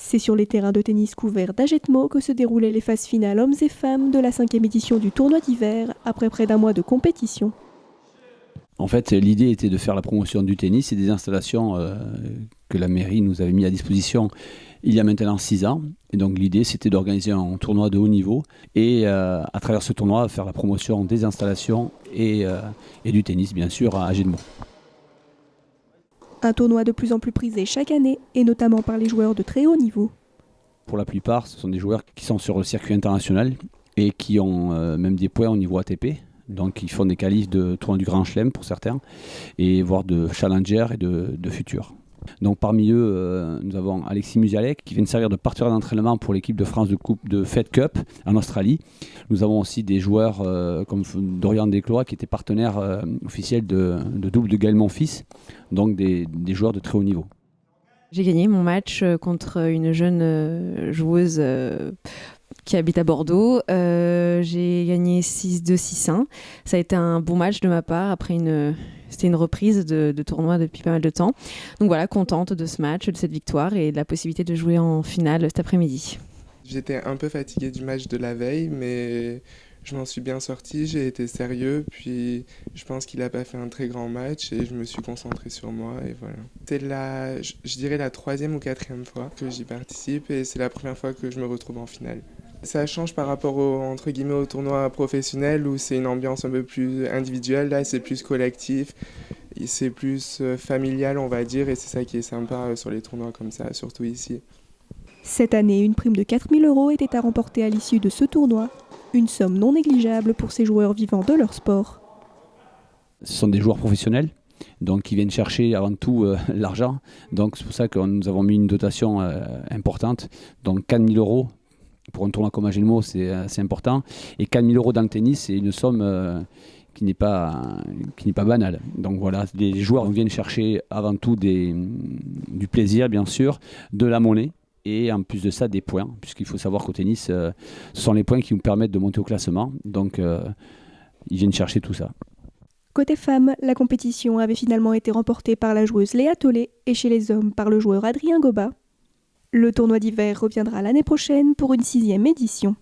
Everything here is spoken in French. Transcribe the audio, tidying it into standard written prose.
C'est sur les terrains de tennis couverts d'Agetmo que se déroulaient les phases finales hommes et femmes de la 5e édition du tournoi d'hiver, après près d'un mois de compétition. En fait, l'idée était de faire la promotion du tennis et des installations que la mairie nous avait mis à disposition il y a maintenant 6 ans. Et donc l'idée, c'était d'organiser un tournoi de haut niveau et à travers ce tournoi, faire la promotion des installations et du tennis, bien sûr, à Agetmo. Un tournoi de plus en plus prisé chaque année, et notamment par les joueurs de très haut niveau. Pour la plupart, ce sont des joueurs qui sont sur le circuit international et qui ont même des points au niveau ATP. Donc ils font des qualifs de tournoi du Grand Chelem pour certains, et voire de Challenger et de Futur. Donc parmi eux, nous avons Alexis Musialek qui vient de servir de partenaire d'entraînement pour l'équipe de France de Fed Cup en Australie. Nous avons aussi des joueurs comme Dorian Desclois qui était partenaire officiel de double de Gaël Monfils, donc des joueurs de très haut niveau. J'ai gagné mon match contre une jeune joueuse qui habite à Bordeaux. J'ai gagné 6-2, 6-1. Ça a été un bon match de ma part. Après c'était une reprise de tournoi depuis pas mal de temps. Donc voilà, contente de ce match, de cette victoire et de la possibilité de jouer en finale cet après-midi. J'étais un peu fatiguée du match de la veille, mais je m'en suis bien sorti, j'ai été sérieux, puis je pense qu'il n'a pas fait un très grand match et je me suis concentré sur moi et voilà. C'est je dirais la 3e ou 4e fois que j'y participe et c'est la première fois que je me retrouve en finale. Ça change par rapport entre guillemets au tournoi professionnel où c'est une ambiance un peu plus individuelle, là c'est plus collectif, c'est plus familial on va dire et c'est ça qui est sympa sur les tournois comme ça, surtout ici. Cette année, une prime de 4 000 € était à remporter à l'issue de ce tournoi. Une somme non négligeable pour ces joueurs vivant de leur sport. Ce sont des joueurs professionnels, donc qui viennent chercher avant tout l'argent. Donc c'est pour ça que nous avons mis une dotation importante, donc 4 000 € pour un tournoi comme Agetmo, c'est assez important. Et 4 000 € dans le tennis, c'est une somme qui n'est pas banale. Donc voilà, les joueurs viennent chercher avant tout du plaisir, bien sûr, de la monnaie. Et en plus de ça, des points, puisqu'il faut savoir qu'au tennis, ce sont les points qui nous permettent de monter au classement. Donc, ils viennent chercher tout ça. Côté femmes, la compétition avait finalement été remportée par la joueuse Léa Tollet et chez les hommes par le joueur Adrien Goba. Le tournoi d'hiver reviendra l'année prochaine pour une 6e édition.